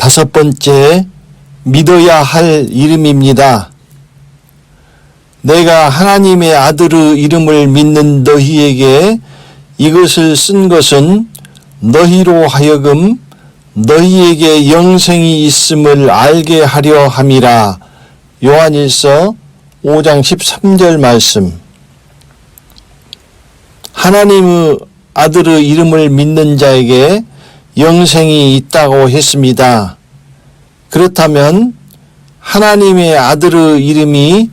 다섯 번째, 믿어야 할 이름입니다. 내가 하나님의 아들의 이름을 믿는 너희에게 이것을 쓴 것은 너희로 하여금 너희에게 영생이 있음을 알게 하려 함이라. 요한일서 5장 13절 말씀. 하나님의 아들의 이름을 믿는 자에게 영생이 있다고 했습니다. 그렇다면 하나님의 아들의 이름이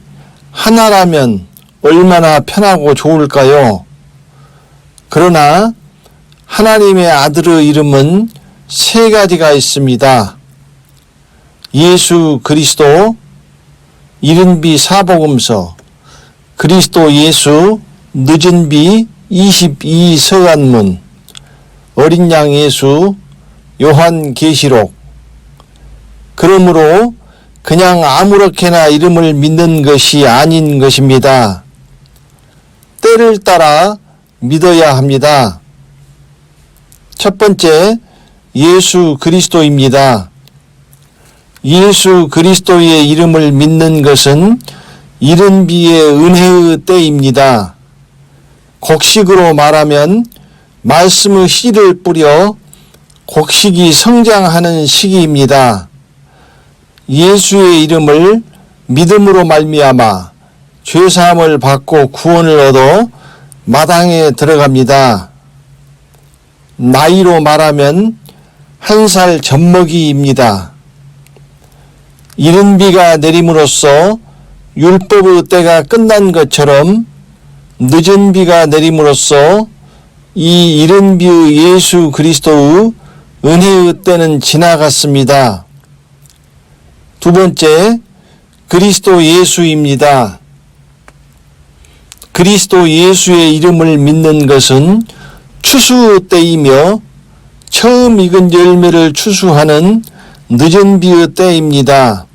하나라면 얼마나 편하고 좋을까요? 그러나 하나님의 아들의 이름은 세 가지가 있습니다. 예수 그리스도, 이른비 사복음서, 그리스도 예수, 늦은비 22 서간문, 어린 양 예수, 요한계시록. 그러므로 그냥 아무렇게나 이름을 믿는 것이 아닌 것입니다. 때를 따라 믿어야 합니다. 첫 번째, 예수 그리스도입니다. 예수 그리스도의 이름을 믿는 것은 이른비의 은혜의 때입니다. 곡식으로 말하면 말씀의 씨를 뿌려 곡식이 성장하는 시기입니다. 예수의 이름을 믿음으로 말미암아 죄사함을 받고 구원을 얻어 마당에 들어갑니다. 나이로 말하면 1살 젖먹이입니다. 이른비가 내림으로써 율법의 때가 끝난 것처럼 늦은 비가 내림으로써 이 이른비의 예수 그리스도의 은혜의 때는 지나갔습니다. 두 번째, 그리스도 예수입니다. 그리스도 예수의 이름을 믿는 것은 추수 때이며 처음 익은 열매를 추수하는 늦은 비의 때입니다.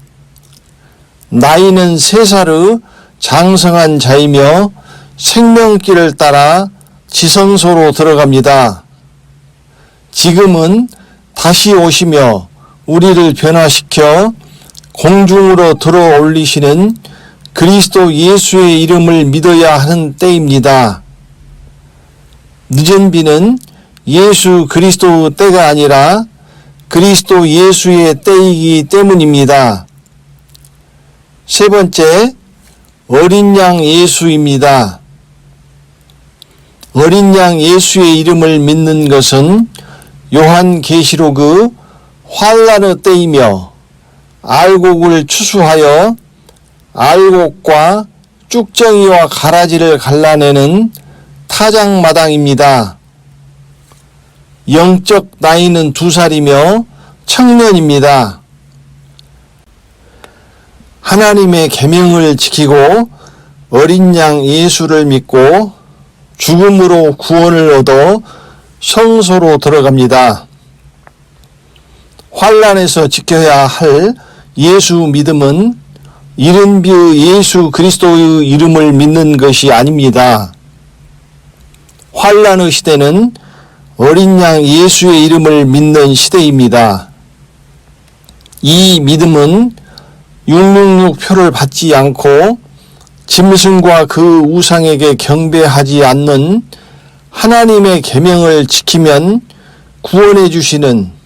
나이는 3살의 장성한 자이며 생명길을 따라 지성소로 들어갑니다. 지금은 다시 오시며 우리를 변화시켜 공중으로 들어 올리시는 그리스도 예수의 이름을 믿어야 하는 때입니다. 늦은 비는 예수 그리스도의 때가 아니라 그리스도 예수의 때이기 때문입니다. 세 번째, 어린 양 예수입니다. 어린 양 예수의 이름을 믿는 것은 요한계시록의 환난의 때이며 알곡을 추수하여 알곡과 쭉정이와 가라지를 갈라내는 타작마당입니다. 영적 나이는 2살이며 청년입니다. 하나님의 계명을 지키고 어린 양 예수를 믿고 죽음으로 구원을 얻어 성소로 들어갑니다. 환난에서 지켜야 할 예수 믿음은 이른비의 예수 그리스도의 이름을 믿는 것이 아닙니다. 환난의 시대는 어린 양 예수의 이름을 믿는 시대입니다. 이 믿음은 666 표를 받지 않고 짐승과 그 우상에게 경배하지 않는 하나님의 계명을 지키면 구원해 주시는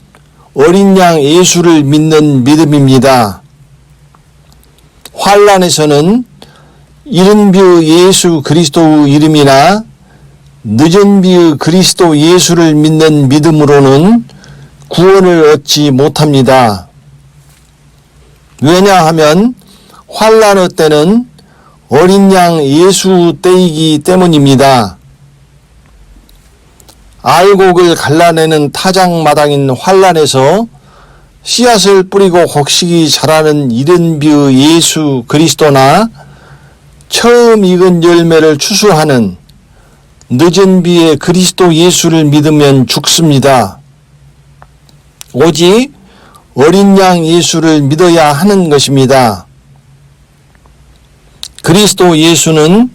어린 양 예수를 믿는 믿음입니다. 환난에서는 이른비의 예수 그리스도의 이름이나 늦은 비의 그리스도 예수를 믿는 믿음으로는 구원을 얻지 못합니다. 왜냐하면 환난의 때는 어린 양 예수 때이기 때문입니다. 알곡을 갈라내는 타작마당인 환난에서 씨앗을 뿌리고 곡식이 자라는 이른비의 예수 그리스도나 처음 익은 열매를 추수하는 늦은 비의 그리스도 예수를 믿으면 죽습니다. 오직 어린 양 예수를 믿어야 하는 것입니다. 그리스도 예수는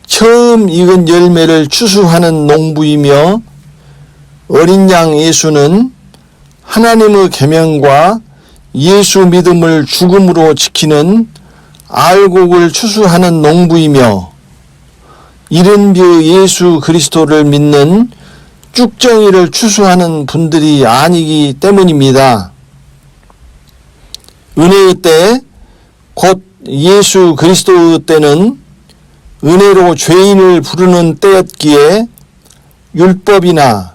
처음 익은 열매를 추수하는 농부이며 어린 양 예수는 하나님의 계명과 예수 믿음을 죽음으로 지키는 알곡을 추수하는 농부이며 이른비의 예수 그리스도를 믿는 쭉정이를 추수하는 분들이 아니기 때문입니다. 은혜의 때, 곧 예수 그리스도의 때는 은혜로 죄인을 부르는 때였기에 율법이나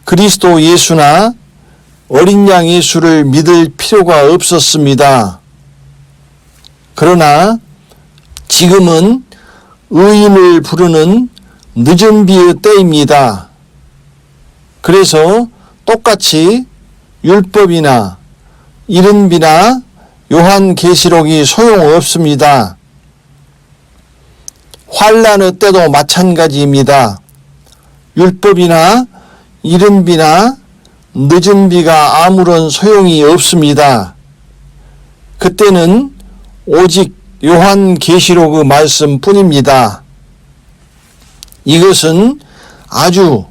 그리스도 예수나 어린 양 예수를 믿을 필요가 없었습니다. 그러나 지금은 의인을 부르는 늦은 비의 때입니다. 그래서 똑같이 율법이나 이른비나 요한계시록이 소용없습니다. 환난의 때도 마찬가지입니다. 율법이나 이른비나 늦은 비가 아무런 소용이 없습니다. 그때는 오직 요한계시록의 말씀뿐입니다. 이것은 아주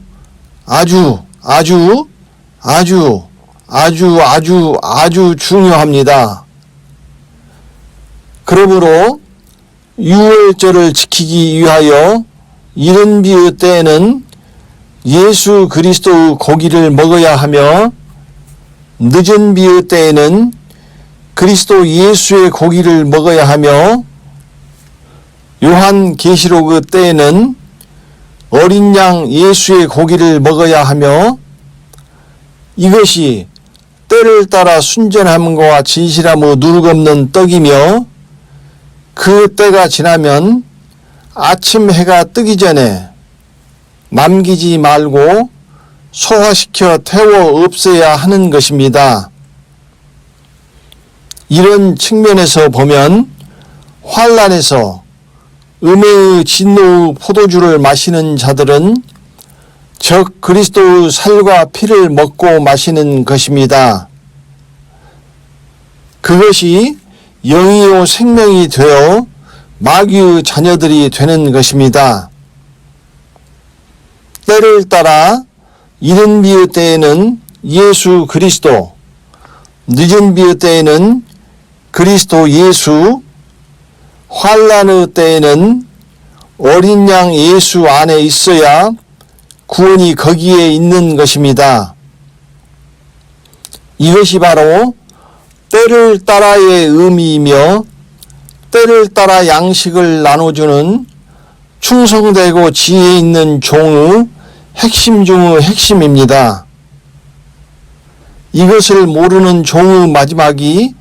중요합니다. 그러므로 유월절을 지키기 위하여 이른 비의 때에는 예수 그리스도의 고기를 먹어야 하며 늦은 비의 때에는 그리스도 예수의 고기를 먹어야 하며 요한계시록의 때에는 어린 양 예수의 고기를 먹어야 하며 이것이 때를 따라 순전함과 진실함의 누룩없는 떡이며 그 때가 지나면 아침 해가 뜨기 전에 남기지 말고 소화시켜 태워 없애야 하는 것입니다. 이런 측면에서 보면 환난에서 음해의 진노의 포도주를 마시는 자들은 적 그리스도의 살과 피를 먹고 마시는 것입니다. 그것이 영이요 생명이 되어 마귀의 자녀들이 되는 것입니다. 때를 따라 이른 비의 때에는 예수 그리스도, 늦은 비의 때에는 그리스도 예수, 환난의 때에는 어린 양 예수 안에 있어야 구원이 거기에 있는 것입니다. 이것이 바로 때를 따라의 의미이며 때를 따라 양식을 나눠주는 충성되고 지혜 있는 종의 핵심 중의 핵심입니다. 이것을 모르는 종의 마지막이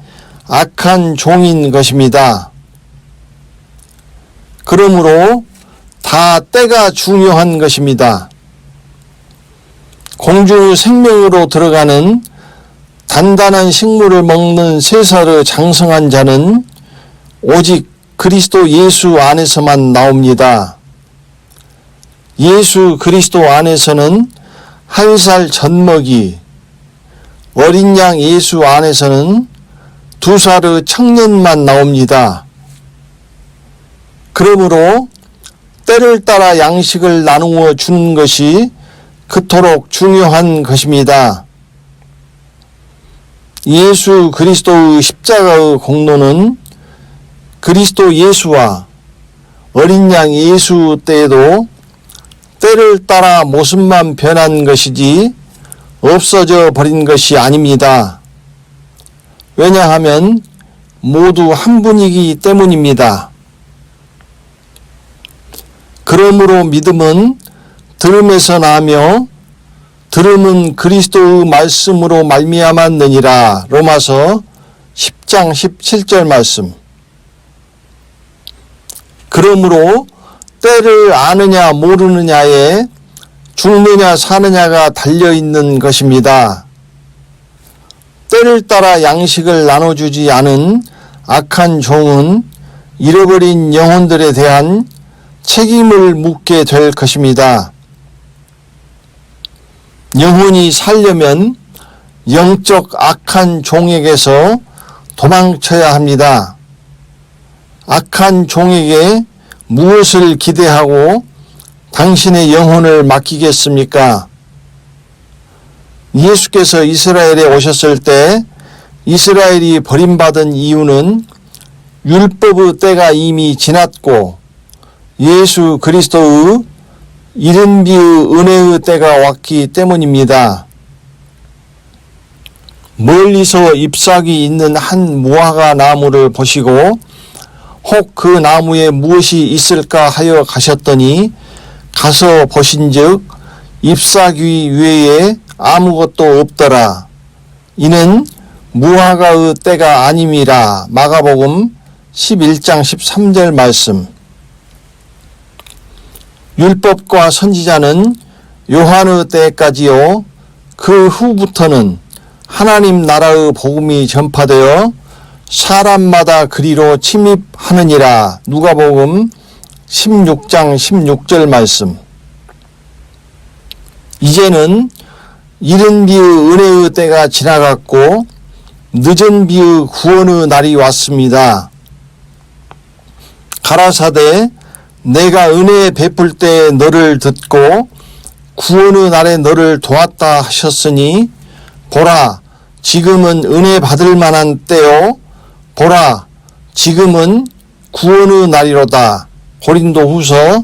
악한 종인 것입니다. 그러므로 다 때가 중요한 것입니다. 공중의 생명으로 들어가는 단단한 식물을 먹는 3살의 장성한 자는 오직 그리스도 예수 안에서만 나옵니다. 예수 그리스도 안에서는 1살 젖먹이, 어린 양 예수 안에서는 2살의 청년만 나옵니다. 그러므로 때를 따라 양식을 나누어 주는 것이 그토록 중요한 것입니다. 예수 그리스도의 십자가의 공로는 그리스도 예수와 어린 양 예수 때에도 때를 따라 모습만 변한 것이지 없어져 버린 것이 아닙니다. 왜냐하면 모두 한 분이기 때문입니다. 그러므로 믿음은 들음에서 나며 들음은 그리스도의 말씀으로 말미암았느니라. 로마서 10장 17절 말씀. 그러므로 때를 아느냐 모르느냐에 죽느냐 사느냐가 달려있는 것입니다. 때를 따라 양식을 나눠주지 않은 악한 종은 잃어버린 영혼들에 대한 책임을 묻게 될 것입니다. 영혼이 살려면 영적 악한 종에게서 도망쳐야 합니다. 악한 종에게 무엇을 기대하고 당신의 영혼을 맡기겠습니까? 예수께서 이스라엘에 오셨을 때 이스라엘이 버림받은 이유는 율법의 때가 이미 지났고 예수 그리스도의 이른비의 은혜의 때가 왔기 때문입니다. 멀리서 잎사귀 있는 한 무화과 나무를 보시고 혹 그 나무에 무엇이 있을까 하여 가셨더니 가서 보신즉 잎사귀 외에 아무것도 없더라. 이는 무화과의 때가 아님이라. 마가복음 11장 13절 말씀. 율법과 선지자는 요한의 때까지요, 그 후부터는 하나님 나라의 복음이 전파되어 사람마다 그리로 침입하느니라. 누가복음 16장 16절 말씀. 이제는 이른 비의 은혜의 때가 지나갔고 늦은 비의 구원의 날이 왔습니다. 가라사대 내가 은혜 베풀 때 너를 듣고 구원의 날에 너를 도왔다 하셨으니 보라 지금은 은혜 받을 만한 때요 보라 지금은 구원의 날이로다. 고린도후서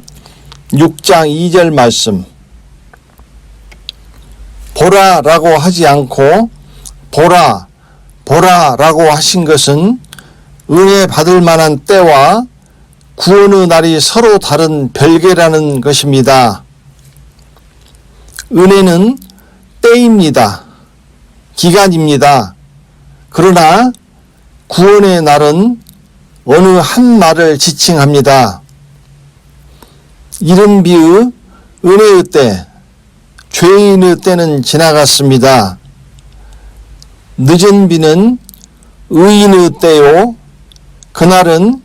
6장 2절 말씀. 보라라고 하지 않고 보라라고 하신 것은 은혜 받을 만한 때와 구원의 날이 서로 다른 별개라는 것입니다. 은혜는 때입니다. 기간입니다. 그러나 구원의 날은 어느 한 날을 지칭합니다. 이른 비의 은혜의 때, 죄인의 때는 지나갔습니다. 늦은 비는 의인의 때요. 그날은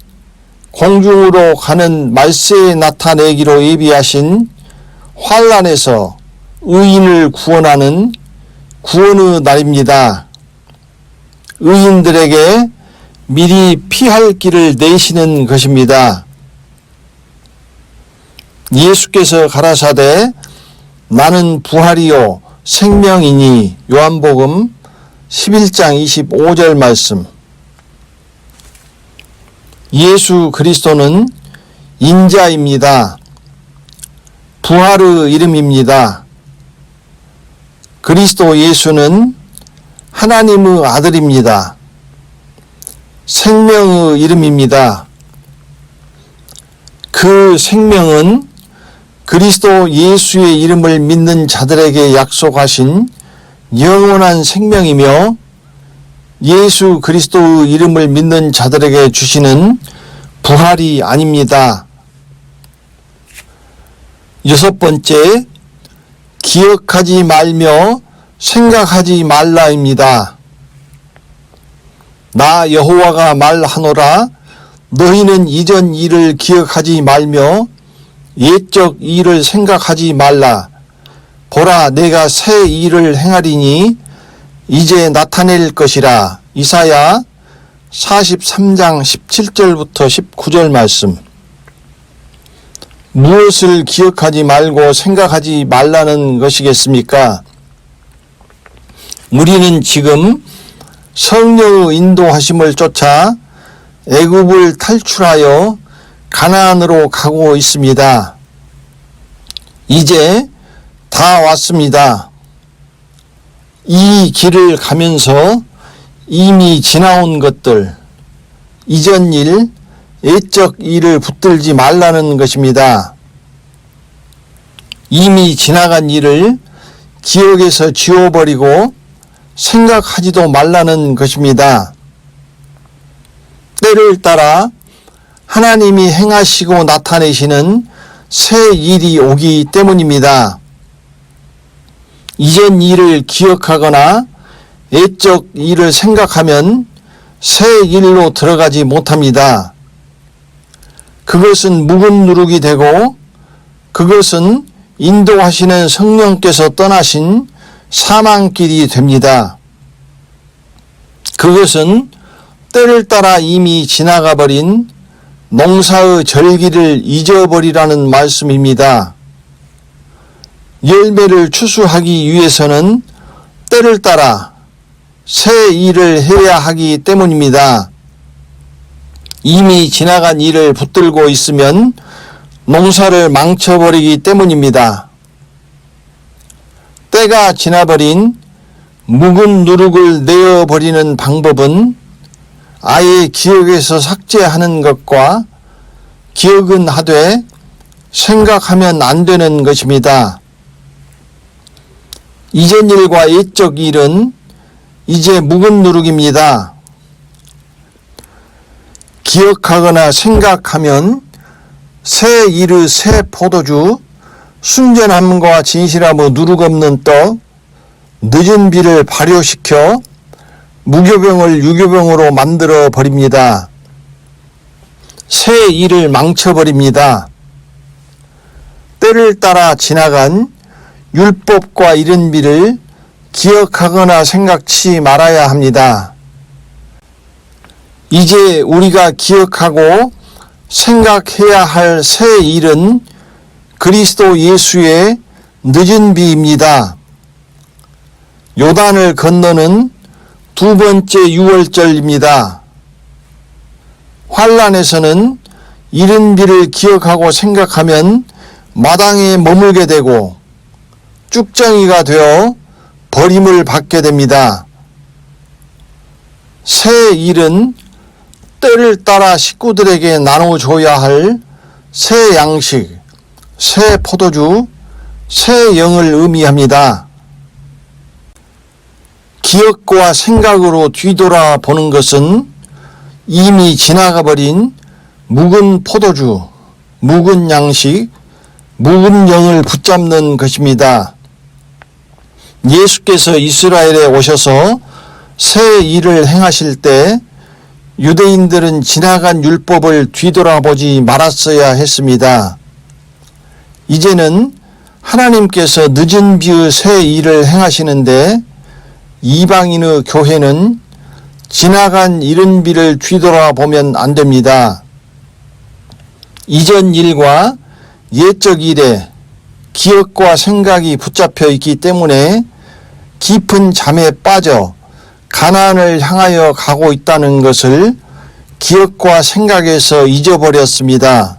공중으로 가는 말세에 나타내기로 예비하신 환난에서 의인을 구원하는 구원의 날입니다. 의인들에게 미리 피할 길을 내시는 것입니다. 예수께서 가라사대 나는 부활이요 생명이니. 요한복음 11장 25절 말씀. 예수 그리스도는 인자입니다. 부활의 이름입니다. 그리스도 예수는 하나님의 아들입니다. 생명의 이름입니다. 그 생명은 그리스도 예수의 이름을 믿는 자들에게 약속하신 영원한 생명이며 예수 그리스도의 이름을 믿는 자들에게 주시는 부활이 아닙니다. 여섯 번째, 기억하지 말며 생각하지 말라입니다. 나 여호와가 말하노라 너희는 이전 일을 기억하지 말며 옛적 일을 생각하지 말라. 보라 내가 새 일을 행하리니 이제 나타낼 것이라. 이사야 43장 17절부터 19절 말씀. 무엇을 기억하지 말고 생각하지 말라는 것이겠습니까? 우리는 지금 성령의 인도하심을 쫓아 애굽을 탈출하여 가나안으로 가고 있습니다. 이제 다 왔습니다. 이 길을 가면서 이미 지나온 것들, 이전 일, 옛적 일을 붙들지 말라는 것입니다. 이미 지나간 일을 기억에서 지워버리고 생각하지도 말라는 것입니다. 때를 따라 하나님이 행하시고 나타내시는 새 일이 오기 때문입니다. 이전 일을 기억하거나 옛적 일을 생각하면 새 일로 들어가지 못합니다. 그것은 묵은 누룩이 되고 그것은 인도하시는 성령께서 떠나신 사망길이 됩니다. 그것은 때를 따라 이미 지나가 버린 농사의 절기를 잊어버리라는 말씀입니다. 열매를 추수하기 위해서는 때를 따라 새 일을 해야 하기 때문입니다. 이미 지나간 일을 붙들고 있으면 농사를 망쳐버리기 때문입니다. 때가 지나버린 묵은 누룩을 내어버리는 방법은 아예 기억에서 삭제하는 것과 기억은 하되 생각하면 안 되는 것입니다. 이전 일과 옛적 일은 이제 묵은 누룩입니다. 기억하거나 생각하면 새 이르 새 포도주, 순전함과 진실함의 누룩 없는 떡, 늦은 비를 발효시켜 무교병을 유교병으로 만들어 버립니다. 새 일을 망쳐버립니다. 때를 따라 지나간 율법과 이른 비를 기억하거나 생각치 말아야 합니다. 이제 우리가 기억하고 생각해야 할 새 일은 그리스도 예수의 늦은 비입니다. 요단을 건너는 두 번째 유월절입니다. 환란에서는 이른 비를 기억하고 생각하면 마당에 머물게 되고 쭉정이가 되어 버림을 받게 됩니다. 새 일은 때를 따라 식구들에게 나눠줘야 할 새 양식, 새 포도주, 새 영을 의미합니다. 기억과 생각으로 뒤돌아 보는 것은 이미 지나가 버린 묵은 포도주, 묵은 양식, 묵은 영을 붙잡는 것입니다. 예수께서 이스라엘에 오셔서 새 일을 행하실 때 유대인들은 지나간 율법을 뒤돌아보지 말았어야 했습니다. 이제는 하나님께서 늦은 비의 새 일을 행하시는데 이방인의 교회는 지나간 이른 비를 뒤돌아보면 안 됩니다. 이전 일과 옛적 일에 기억과 생각이 붙잡혀 있기 때문에 깊은 잠에 빠져 가나안을 향하여 가고 있다는 것을 기억과 생각에서 잊어버렸습니다.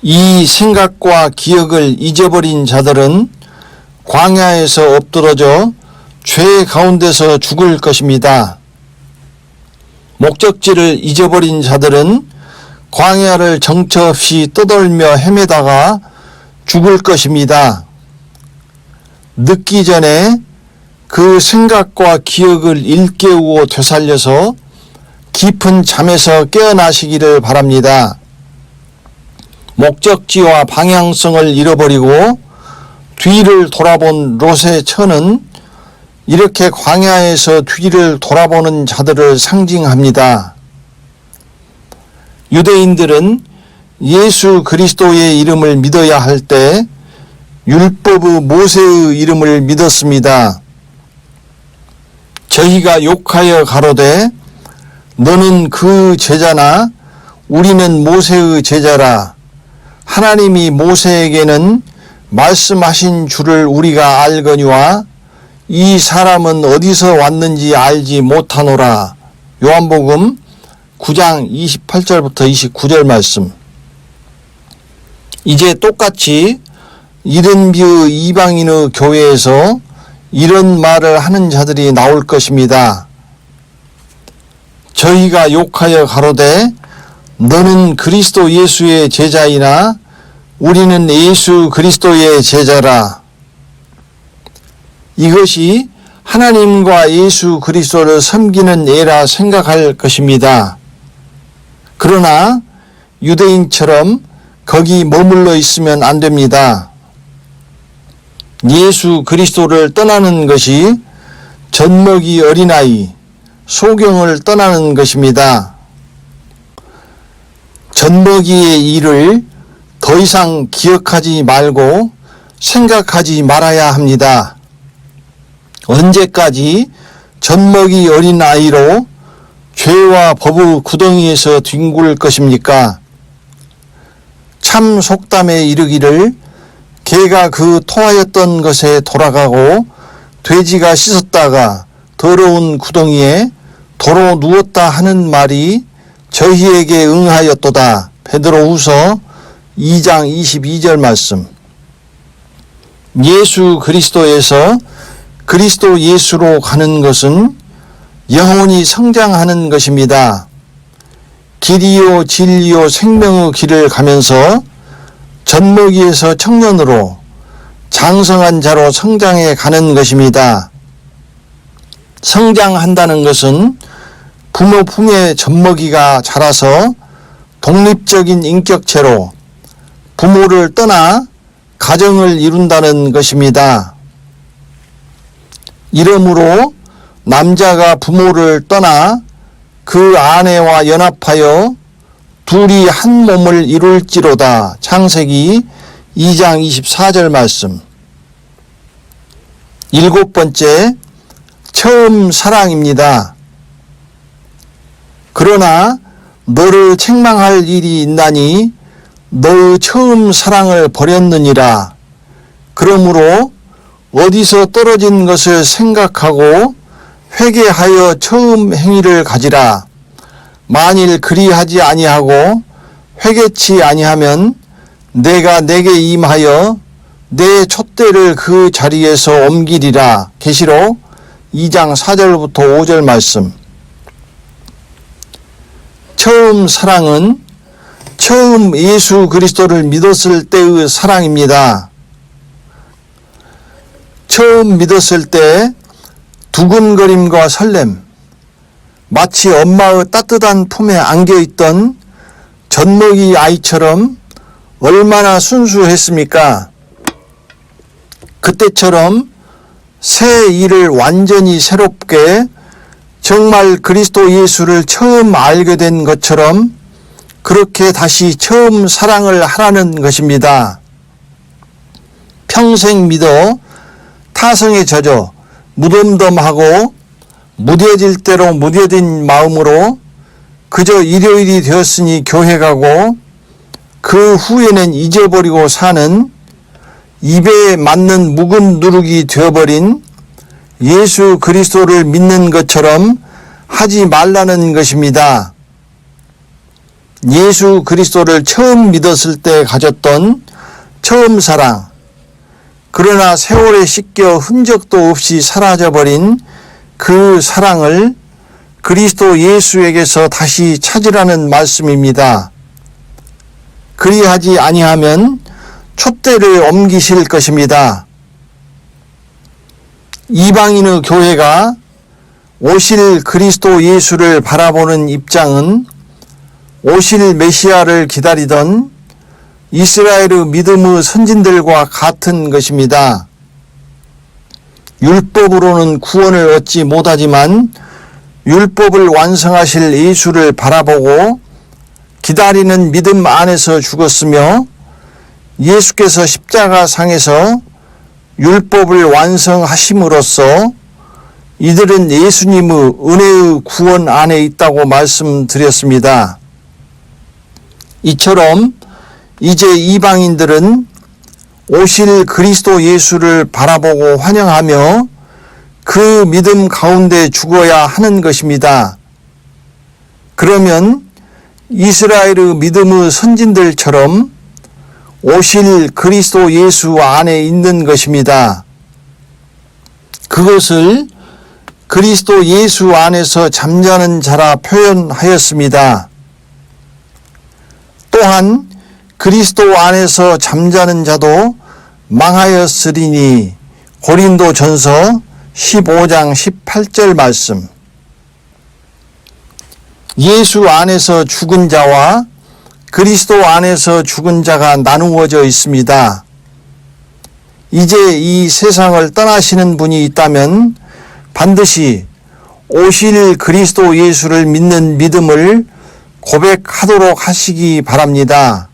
이 생각과 기억을 잊어버린 자들은 광야에서 엎드러져 죄 가운데서 죽을 것입니다. 목적지를 잊어버린 자들은 광야를 정처 없이 떠돌며 헤매다가 죽을 것입니다. 늦기 전에 그 생각과 기억을 일깨우고 되살려서 깊은 잠에서 깨어나시기를 바랍니다. 목적지와 방향성을 잃어버리고 뒤를 돌아본 롯의 처는 이렇게 광야에서 뒤를 돌아보는 자들을 상징합니다. 유대인들은 예수 그리스도의 이름을 믿어야 할 때 율법의 모세의 이름을 믿었습니다. 저희가 욕하여 가로되 너는 그 제자나 우리는 모세의 제자라. 하나님이 모세에게는 말씀하신 줄을 우리가 알거니와 이 사람은 어디서 왔는지 알지 못하노라. 요한복음 9장 28절부터 29절 말씀. 이제 똑같이 이른 비의 이방인의 교회에서 이런 말을 하는 자들이 나올 것입니다. 저희가 욕하여 가로되 너는 그리스도 예수의 제자이나 우리는 예수 그리스도의 제자라. 이것이 하나님과 예수 그리스도를 섬기는 예라 생각할 것입니다. 그러나 유대인처럼 거기 머물러 있으면 안 됩니다. 예수 그리스도를 떠나는 것이 젖먹이 어린아이, 소경을 떠나는 것입니다. 젖먹이의 일을 더 이상 기억하지 말고 생각하지 말아야 합니다. 언제까지 젖먹이 어린아이로 죄와 법의 구덩이에서 뒹굴 것입니까? 참 속담에 이르기를 개가 그 토하였던 것에 돌아가고 돼지가 씻었다가 더러운 구덩이에 도로 누웠다 하는 말이 저희에게 응하였도다. 베드로후서 2장 22절 말씀. 예수 그리스도에서 그리스도 예수로 가는 것은 영혼이 성장하는 것입니다. 길이요 진리요 생명의 길을 가면서 젖먹이에서 청년으로 장성한 자로 성장해 가는 것입니다. 성장한다는 것은 부모 품에 젖먹이가 자라서 독립적인 인격체로 부모를 떠나 가정을 이룬다는 것입니다. 이러므로 남자가 부모를 떠나 그 아내와 연합하여 둘이 한 몸을 이룰지로다. 창세기 2장 24절 말씀. 7번째, 처음 사랑입니다. 그러나 너를 책망할 일이 있나니 너의 처음 사랑을 버렸느니라. 그러므로 어디서 떨어진 것을 생각하고 회개하여 처음 행위를 가지라. 만일 그리하지 아니하고 회개치 아니하면 내가 내게 임하여 내 촛대를 그 자리에서 옮기리라. 계시록 2장 4절부터 5절 말씀. 처음 사랑은 처음 예수 그리스도를 믿었을 때의 사랑입니다. 처음 믿었을 때 두근거림과 설렘, 마치 엄마의 따뜻한 품에 안겨있던 젖먹이 아이처럼 얼마나 순수했습니까? 그때처럼 새 일을 완전히 새롭게 정말 그리스도 예수를 처음 알게 된 것처럼 그렇게 다시 처음 사랑을 하라는 것입니다. 평생 믿어 타성에 젖어 무덤덤하고 무뎌질 대로 무뎌진 마음으로 그저 일요일이 되었으니 교회 가고 그 후에는 잊어버리고 사는 입에 맞는 묵은 누룩이 되어버린 예수 그리스도를 믿는 것처럼 하지 말라는 것입니다. 예수 그리스도를 처음 믿었을 때 가졌던 처음 사랑, 그러나 세월에 씻겨 흔적도 없이 사라져버린 그 사랑을 그리스도 예수에게서 다시 찾으라는 말씀입니다. 그리하지 아니하면 촛대를 옮기실 것입니다. 이방인의 교회가 오실 그리스도 예수를 바라보는 입장은 오실 메시아를 기다리던 이스라엘의 믿음의 선진들과 같은 것입니다. 율법으로는 구원을 얻지 못하지만 율법을 완성하실 예수를 바라보고 기다리는 믿음 안에서 죽었으며 예수께서 십자가상에서 율법을 완성하심으로써 이들은 예수님의 은혜의 구원 안에 있다고 말씀드렸습니다. 이처럼 이제 이방인들은 오실 그리스도 예수를 바라보고 환영하며 그 믿음 가운데 죽어야 하는 것입니다. 그러면 이스라엘의 믿음의 선진들처럼 오실 그리스도 예수 안에 있는 것입니다. 그것을 그리스도 예수 안에서 잠자는 자라 표현하였습니다. 또한 그리스도 안에서 잠자는 자도 망하였으리니 고린도전서 15장 18절 말씀. 예수 안에서 죽은 자와 그리스도 안에서 죽은 자가 나누어져 있습니다. 이제 이 세상을 떠나시는 분이 있다면 반드시 오실 그리스도 예수를 믿는 믿음을 고백하도록 하시기 바랍니다.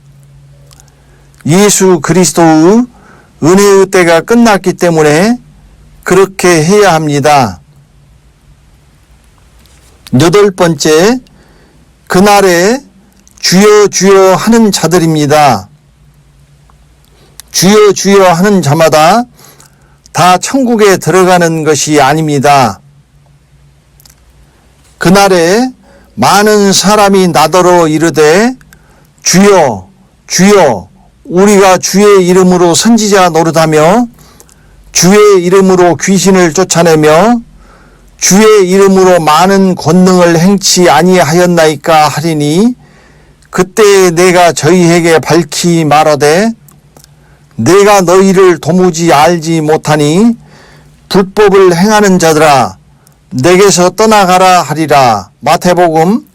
예수 그리스도의 은혜의 때가 끝났기 때문에 그렇게 해야 합니다. 8번째, 그날에 주여 주여 하는 자들입니다. 주여 주여 하는 자마다 다 천국에 들어가는 것이 아닙니다. 그날에 많은 사람이 나더러 이르되 주여 주여 우리가 주의 이름으로 선지자 노릇하며 주의 이름으로 귀신을 쫓아내며 주의 이름으로 많은 권능을 행치 아니하였나이까 하리니 그때 내가 저희에게 밝히 말하되 내가 너희를 도무지 알지 못하니 불법을 행하는 자들아 내게서 떠나가라 하리라. 마태복음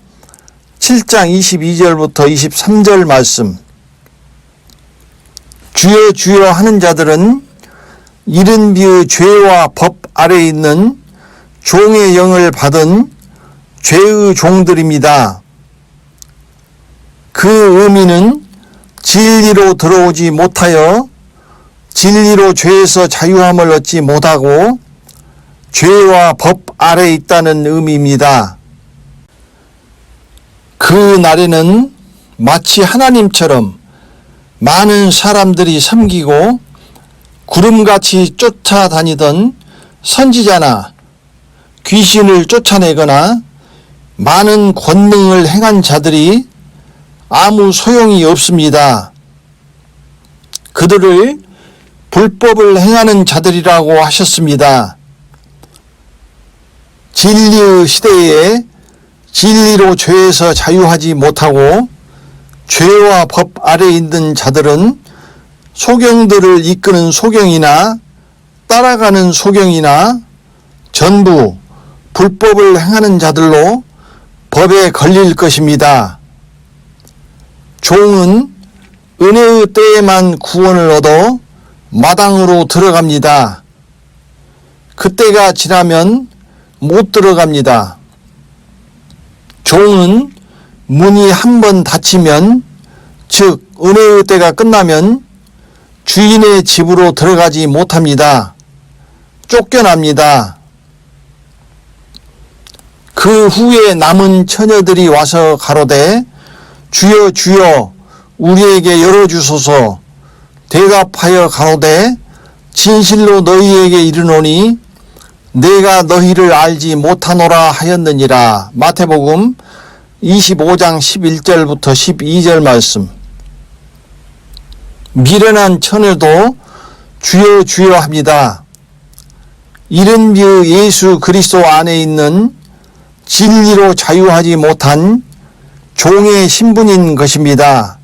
7장 22절부터 23절 말씀. 주여 주여 하는 자들은 이른 비의 죄와 법 아래에 있는 종의 영을 받은 죄의 종들입니다. 그 의미는 진리로 들어오지 못하여 진리로 죄에서 자유함을 얻지 못하고 죄와 법 아래에 있다는 의미입니다. 그 날에는 마치 하나님처럼 많은 사람들이 섬기고 구름같이 쫓아다니던 선지자나 귀신을 쫓아내거나 많은 권능을 행한 자들이 아무 소용이 없습니다. 그들을 불법을 행하는 자들이라고 하셨습니다. 진리의 시대에 진리로 죄에서 자유하지 못하고 죄와 법 아래에 있는 자들은 소경들을 이끄는 소경이나 따라가는 소경이나 전부 불법을 행하는 자들로 법에 걸릴 것입니다. 종은 은혜의 때에만 구원을 얻어 마당으로 들어갑니다. 그때가 지나면 못 들어갑니다. 종은 문이 한번 닫히면, 즉 은혜의 때가 끝나면 주인의 집으로 들어가지 못합니다. 쫓겨납니다. 그 후에 남은 처녀들이 와서 가로되 주여 주여 우리에게 열어주소서. 대답하여 가로되 진실로 너희에게 이르노니 내가 너희를 알지 못하노라 하였느니라. 마태복음 25장 11절부터 12절 말씀. 미련한 처녀도 주여 주여 합니다. 이른 비의 예수 그리스도 안에 있는 진리로 자유하지 못한 종의 신분인 것입니다.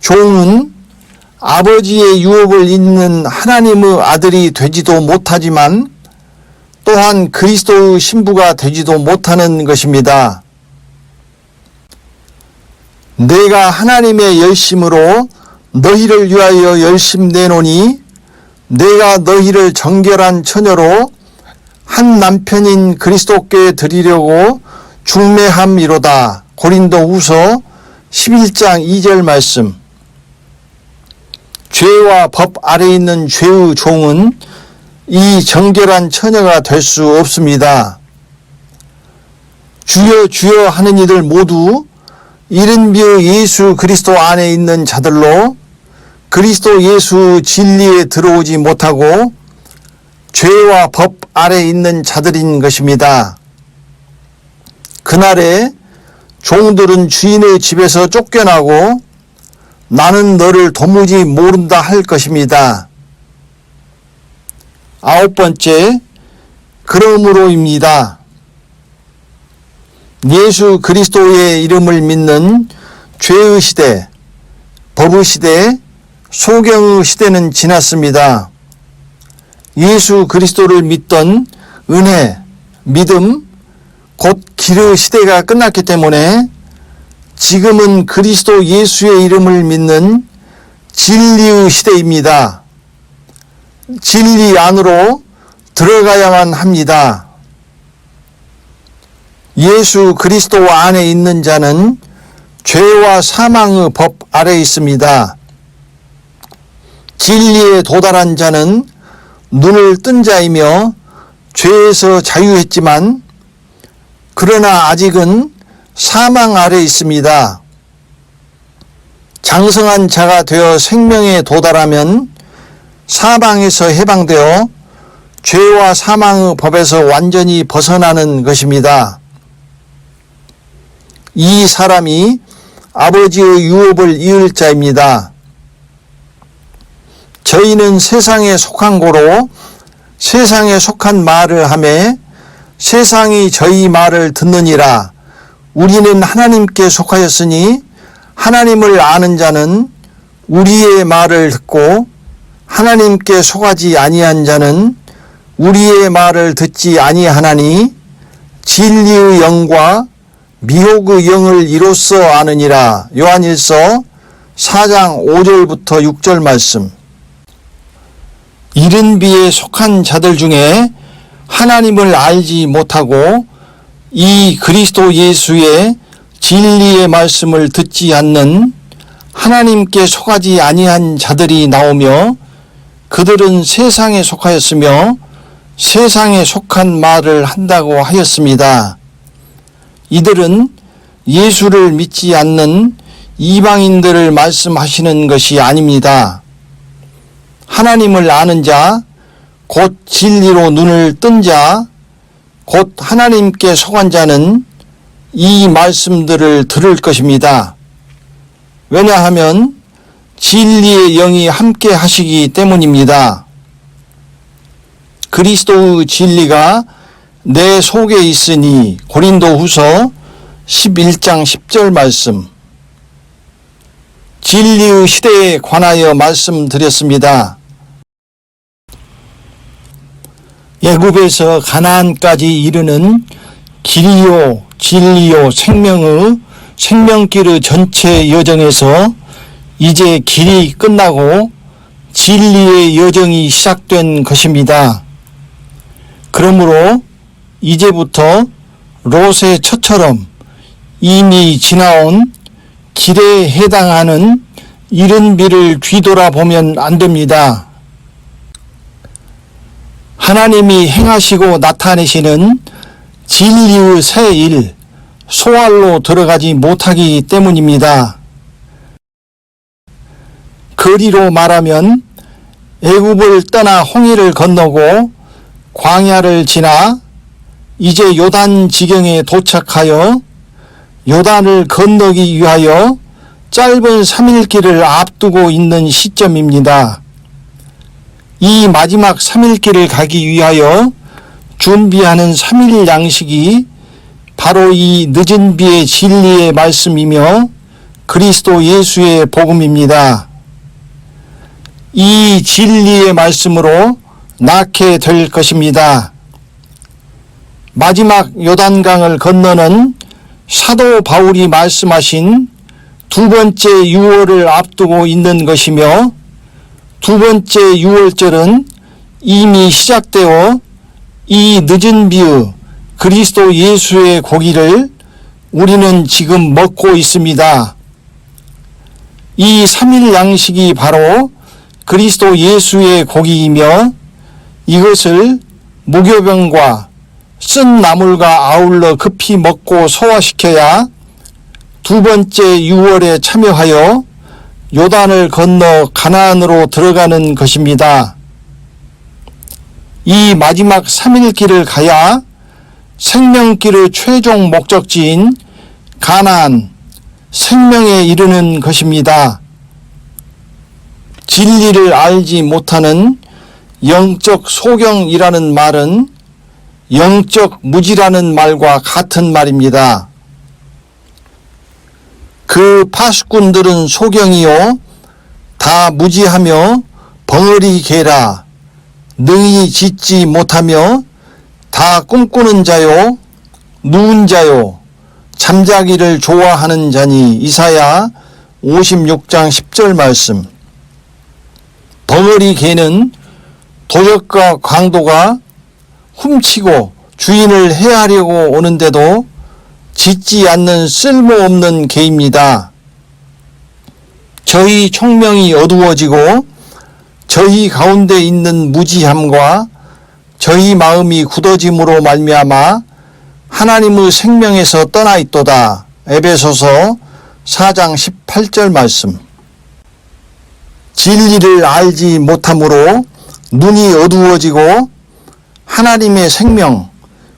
종은 아버지의 유업을 잇는 하나님의 아들이 되지도 못하지만 또한 그리스도의 신부가 되지도 못하는 것입니다. 내가 하나님의 열심으로 너희를 위하여 열심 내노니 내가 너희를 정결한 처녀로 한 남편인 그리스도께 드리려고 중매함이로다. 고린도후서 11장 2절 말씀. 죄와 법 아래에 있는 죄의 종은 이 정결한 처녀가 될 수 없습니다. 주여 주여 하는 이들 모두 이른 비의 예수 그리스도 안에 있는 자들로 그리스도 예수 진리에 들어오지 못하고 죄와 법 아래에 있는 자들인 것입니다. 그날에 종들은 주인의 집에서 쫓겨나고 나는 너를 도무지 모른다 할 것입니다. 아홉 번째, 그러므로입니다. 예수 그리스도의 이름을 믿는 죄의 시대, 법의 시대, 소경의 시대는 지났습니다. 예수 그리스도를 믿던 은혜, 믿음, 곧 길의 시대가 끝났기 때문에 지금은 그리스도 예수의 이름을 믿는 진리의 시대입니다. 진리 안으로 들어가야만 합니다. 예수 그리스도 안에 있는 자는 죄와 사망의 법 아래에 있습니다. 진리에 도달한 자는 눈을 뜬 자이며 죄에서 자유했지만 그러나 아직은 사망 아래에 있습니다. 장성한 자가 되어 생명에 도달하면 사방에서 해방되어 죄와 사망의 법에서 완전히 벗어나는 것입니다. 이 사람이 아버지의 유업을 이을 자입니다. 저희는 세상에 속한 고로 세상에 속한 말을 하매 세상이 저희 말을 듣느니라. 우리는 하나님께 속하였으니 하나님을 아는 자는 우리의 말을 듣고 하나님께 속하지 아니한 자는 우리의 말을 듣지 아니하나니 진리의 영과 미혹의 영을 이로써 아느니라. 요한일서 4장 5절부터 6절 말씀. 이른 비에 속한 자들 중에 하나님을 알지 못하고 이 그리스도 예수의 진리의 말씀을 듣지 않는 하나님께 속하지 아니한 자들이 나오며 그들은 세상에 속하였으며 세상에 속한 말을 한다고 하였습니다. 이들은 예수를 믿지 않는 이방인들을 말씀하시는 것이 아닙니다. 하나님을 아는 자, 곧 진리로 눈을 뜬 자, 곧 하나님께 속한 자는 이 말씀들을 들을 것입니다. 왜냐하면 진리의 영이 함께 하시기 때문입니다. 그리스도의 진리가 내 속에 있으니 고린도후서 11장 10절 말씀. 진리의 시대에 관하여 말씀드렸습니다. 애굽에서 가나안까지 이르는 길이요 진리요 생명의 생명길의 전체 여정에서 이제 길이 끝나고 진리의 여정이 시작된 것입니다. 그러므로 이제부터 롯의 처처럼 이미 지나온 길에 해당하는 이른 비를 뒤돌아보면 안 됩니다. 하나님이 행하시고 나타내시는 진리의 새 일, 소알로 들어가지 못하기 때문입니다. 거리로 말하면 애굽을 떠나 홍해를 건너고 광야를 지나 이제 요단 지경에 도착하여 요단을 건너기 위하여 짧은 3일 길을 앞두고 있는 시점입니다. 이 마지막 3일 길을 가기 위하여 준비하는 3일 양식이 바로 이 늦은 비의 진리의 말씀이며 그리스도 예수의 복음입니다. 이 진리의 말씀으로 낳게 될 것입니다. 마지막 요단강을 건너는 사도 바울이 말씀하신 두 번째 유월을 앞두고 있는 것이며 두 번째 유월절은 이미 시작되어 이 늦은 비의 그리스도 예수의 고기를 우리는 지금 먹고 있습니다. 이 3일 양식이 바로 그리스도 예수의 고기이며 이것을 무교병과 쓴 나물과 아울러 급히 먹고 소화시켜야 두 번째 유월에 참여하여 요단을 건너 가나안으로 들어가는 것입니다. 이 마지막 3일 길을 가야 생명길의 최종 목적지인 가나안, 생명에 이르는 것입니다. 진리를 알지 못하는 영적 소경이라는 말은 영적 무지라는 말과 같은 말입니다. 그 파수꾼들은 소경이요 다 무지하며 벙어리 개라 능히 짓지 못하며 다 꿈꾸는 자요 누운 자요 잠자기를 좋아하는 자니. 이사야 56장 10절 말씀. 벙어리 개는 도적과 강도가 훔치고 주인을 해하려고 오는데도 짓지 않는 쓸모없는 개입니다. 저희 총명이 어두워지고 저희 가운데 있는 무지함과 저희 마음이 굳어짐으로 말미암아 하나님의 생명에서 떠나 있도다. 에베소서 4장 18절 말씀. 진리를 알지 못함으로 눈이 어두워지고 하나님의 생명,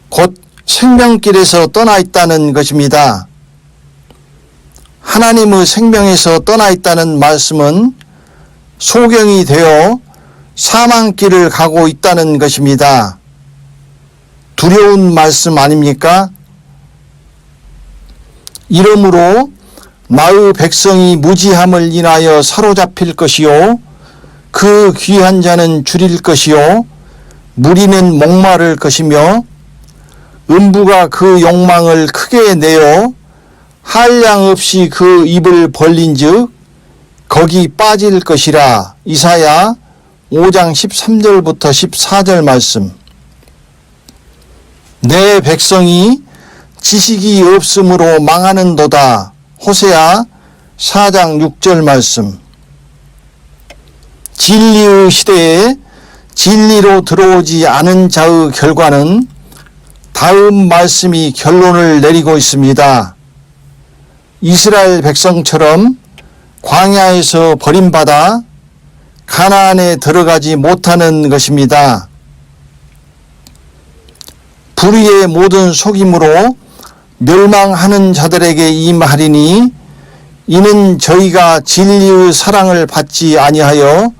곧 생명길에서 떠나 있다는 것입니다. 하나님의 생명에서 떠나 있다는 말씀은 소경이 되어 사망길을 가고 있다는 것입니다. 두려운 말씀 아닙니까? 이러므로 나의 백성이 무지함을 인하여 사로잡힐 것이요 그 귀한 자는 줄일 것이요 무리는 목마를 것이며 음부가 그 욕망을 크게 내어 한량없이 그 입을 벌린즉 거기 빠질 것이라. 이사야 5장 13절부터 14절 말씀. 내 백성이 지식이 없으므로 망하는도다. 호세아 4장 6절 말씀. 진리의 시대에 진리로 들어오지 않은 자의 결과는 다음 말씀이 결론을 내리고 있습니다. 이스라엘 백성처럼 광야에서 버림받아 가나안에 들어가지 못하는 것입니다. 불의의 모든 속임으로 멸망하는 자들에게 임하리니 이는 저희가 진리의 사랑을 받지 아니하여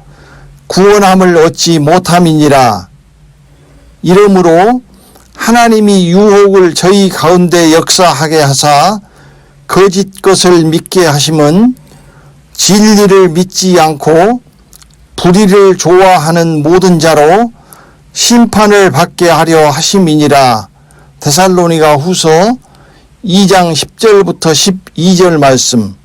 구원함을 얻지 못함이니라. 이러므로 하나님이 유혹을 저희 가운데 역사하게 하사 거짓 것을 믿게 하심은 진리를 믿지 않고 불의를 좋아하는 모든 자로 심판을 받게 하려 하심이니라. 데살로니가 후서 2장 10절부터 12절 말씀.